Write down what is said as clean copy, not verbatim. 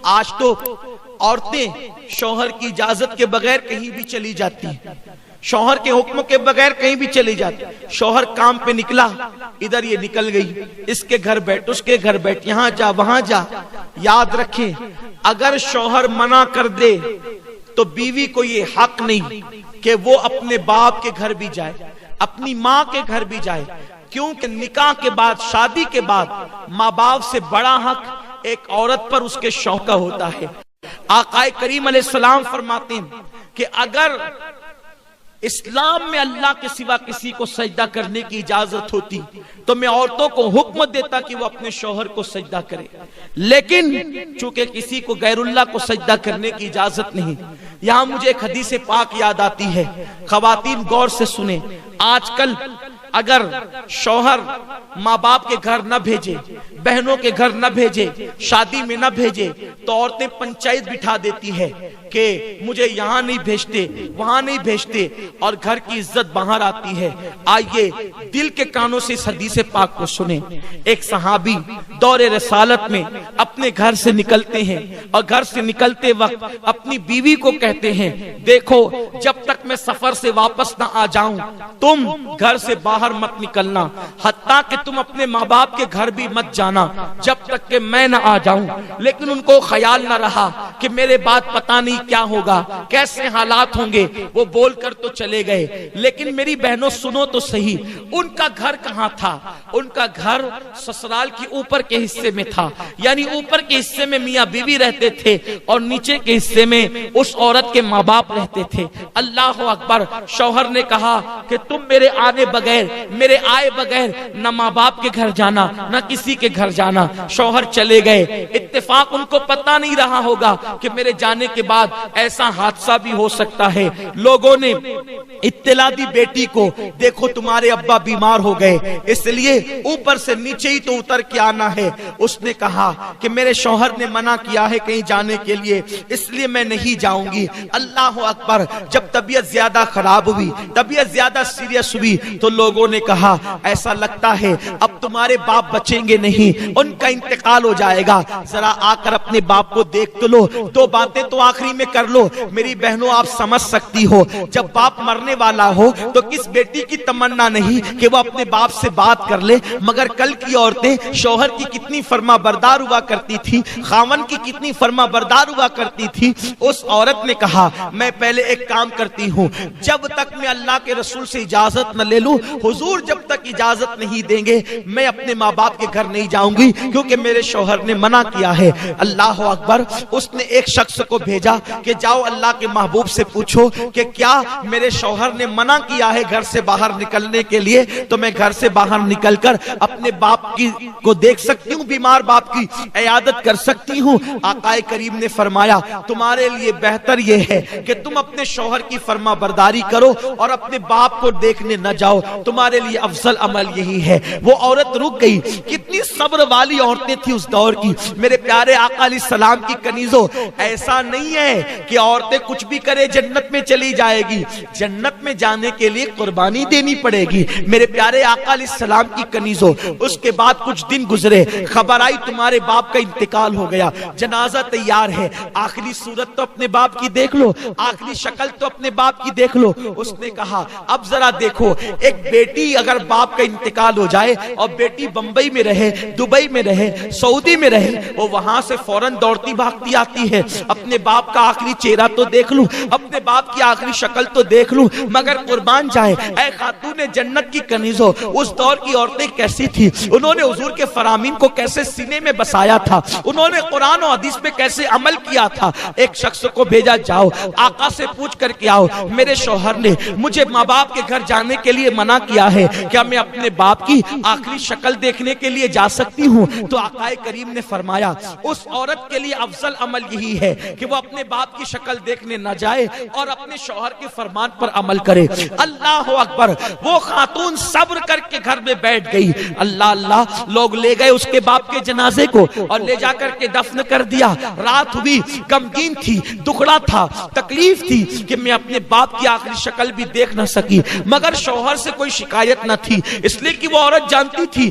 آج تو عورتیں شوہر کی اجازت کے بغیر کہیں بھی چلی جاتی ہیں، شوہر کے حکم کے بغیر کہیں بھی چلی جاتی. شوہر کام پہ نکلا، ادھر یہ نکل گئی، اس کے گھر بیٹھ، اس کے گھر بیٹھ، یہاں جا وہاں جا. یاد رکھیں اگر شوہر منع کر دے تو بیوی کو یہ حق نہیں کہ وہ اپنے باپ کے گھر بھی جائے، اپنی ماں کے گھر بھی جائے، کیونکہ نکاح کے بعد، شادی کے بعد ماں باپ سے بڑا حق ایک عورت پر اس کے شوہر کا ہوتا ہے. آقا کریم علیہ السلام فرماتے ہیں کہ اگر اسلام میں اللہ کے سوا کسی کو سجدہ کرنے کی اجازت ہوتی تو میں عورتوں کو حکم دیتا کہ وہ اپنے شوہر کو سجدہ کرے، لیکن چونکہ کسی کو غیر اللہ کو سجدہ کرنے کی اجازت نہیں. یہاں مجھے ایک حدیث پاک یاد آتی ہے، خواتین غور سے سنیں. آج کل اگر شوہر ماں باپ کے گھر نہ بھیجے، بہنوں کے گھر نہ بھیجے، شادی میں نہ بھیجے، تو عورتیں پنچایت بٹھا دیتی ہے کہ مجھے یہاں نہیں بھیجتے، وہاں نہیں بھیجتے، اور گھر کی عزت باہر آتی ہے. آئیے دل کے کانوں سے اس حدیث پاک کو سنیں. ایک صحابی دور رسالت میں اپنے گھر سے نکلتے ہیں اور گھر سے نکلتے وقت اپنی بیوی کو کہتے ہیں دیکھو جب تک میں سفر سے واپس نہ آ جاؤں تم گھر سے باہر مت نکلنا، حتیٰ کہ تم اپنے ماں باپ کے گھر بھی مت جانا جب تک کہ میں نہ آ جاؤں. لیکن ان کو خیال نہ رہا کہ میرے بعد پتہ نہیں کیا ہوگا، کیسے حالات ہوں گے. وہ بول کر تو چلے گئے، لیکن میری بہنوں سنو تو صحیح، ان کا گھر کہاں تھا؟ ان کا گھر سسرال کی اوپر کے حصے میں تھا، یعنی اوپر کے حصے میں میاں بیوی رہتے تھے اور نیچے کے حصے میں اس عورت کے ماں باپ رہتے تھے. اللہ اکبر. شوہر نے کہا کہ تم میرے آنے بغیر، میرے آئے بغیر نہ ماں باپ کے گھر جانا نہ کسی کے گھر جانا. شوہر چلے گئے. اتفاق ان کو پتہ نہیں رہا ہوگا کہ میرے جانے کے بعد ایسا حادثہ بھی ہو سکتا ہے. لوگوں نے اطلاع دی بیٹی کو، دیکھو تمہارے ابا بیمار ہو گئے، اس لیے اوپر سے نیچے ہی تو اتر کے آنا ہے. اس نے کہا کہ میرے شوہر نے منع کیا ہے کہیں جانے کے لیے، اس لیے میں نہیں جاؤں گی. اللہ اکبر. جب طبیعت زیادہ خراب ہوئی، طبیعت زیادہ سیریس ہوئی، تو لوگوں نے کہا ایسا لگتا ہے اب تمہارے باپ بچیں گے نہیں، ان کا انتقال ہو جائے گا، ذرا آ کر اپنے باپ کو دیکھ تو لو، دو باتیں تو آخری میں کر لو. میری بہنوں آپ سمجھ سکتی ہو جب باپ مرنے والا ہو تو کس بیٹی کی تمنا نہیں کہ وہ اپنے باپ سے بات کر لے. مگر کل کی عورتیں شوہر کی کتنی فرما بردار ہوا کرتی تھی، خاون کی کتنی فرما بردار ہوا کرتی تھی. اس عورت نے کہا میں پہلے ایک کام کرتی ہوں، جب تک میں اللہ کے رسول سے اجازت نہ لے لوں، حضور جب تک اجازت نہیں دیں گے میں اپنے ماں باپ کے گھر نہیں جاؤں گی، کیونکہ میرے شوہر نے منع کیا ہے. اللہ اکبر. اس نے ایک شخص کو بھیجا کہ جاؤ اللہ کے محبوب سے پوچھو کہ کیا میرے شوہر نے منع کیا ہے گھر سے باہر نکلنے کے لیے، تو میں گھر سے باہر نکل کر اپنے باپ کی کو دیکھ سکتی ہوں، بیمار باپ کی عیادت کر سکتی ہوں. آقا کریم نے فرمایا تمہارے لیے بہتر یہ ہے کہ تم اپنے شوہر کی فرما برداری کرو اور اپنے باپ کو دیکھنے نہ جاؤ، تمہارے لیے افضل عمل یہی ہے. وہ عورت رک گئی. کتنی صبر والی عورتیں تھی اس دور کی. میرے پیارے آقا علیہ السلام کی کنیزوں، ایسا نہیں ہے کہ عورتیں کچھ بھی کرے جنت میں چلی جائے گی. جنت میں جانے کے لیے قربانی دینی پڑے گی. میرے پیارے آقا علیہ السلام کی کنیزوں، اس کے بعد کچھ دن گزرے، خبر آئی تمہارے باپ کا انتقال ہو گیا، جنازہ تیار ہے، آخری صورت تو اپنے باپ کی دیکھ لو، آخری شکل تو اپنے باپ کی دیکھ لو. اس نے کہا اب ذرا دیکھو، ایک بیٹی اگر باپ کا انتقال ہو جائے اور بیٹی بمبئی میں رہے، دبئی میں رہے، سعودی میں رہے، وہ وہاں سے فوراً دوڑتی بھاگتی آتی ہے، اپنے باپ کا آخری چہرہ تو دیکھ لوں، اپنے باپ کی آخری شکل تو دیکھ لوں. مگر قربان جائے اے خاتون جنت کی کنیزوں، اس دور کی عورتیں کیسی تھی، انہوں نے حضور کے فرامین کو کیسے سینے میں بسایا تھا، انہوں نے قرآن و حدیث پہ کیسے عمل کیا تھا. ایک شخص کو بھیجا جاؤ آقا سے پوچھ کر کے آؤ میرے شوہر نے مجھے ماں باپ کے گھر جانے کے لیے منع کیا ہے، کیا میں اپنے باپ کی آخری شکل دیکھنے کے لیے جا سکتی ہوں؟ تو آقا کریم نے فرمایا اس عورت کے لیے افضل عمل یہی ہے کہ وہ اپنے باپ کی شکل دیکھنے نہ جائے اور اپنے شوہر کے فرمان پر عمل کرے. اللہ اکبر. وہ خاتون صبر کر کے گھر میں بیٹھ گئی. اللہ اللہ. لوگ لے گئے اس کے باپ کے جنازے کو اور لے جا کر کے دفن کر دیا. رات ہوئی، غمگین تھی، دکھڑا تھا، تکلیف تھی کہ میں اپنے باپ کی آخری شکل بھی دیکھ نہ سکی. مگر شوہر سے کوئی شکایت نہ تھی، اس لیے کہ وہ عورت جانتی تھی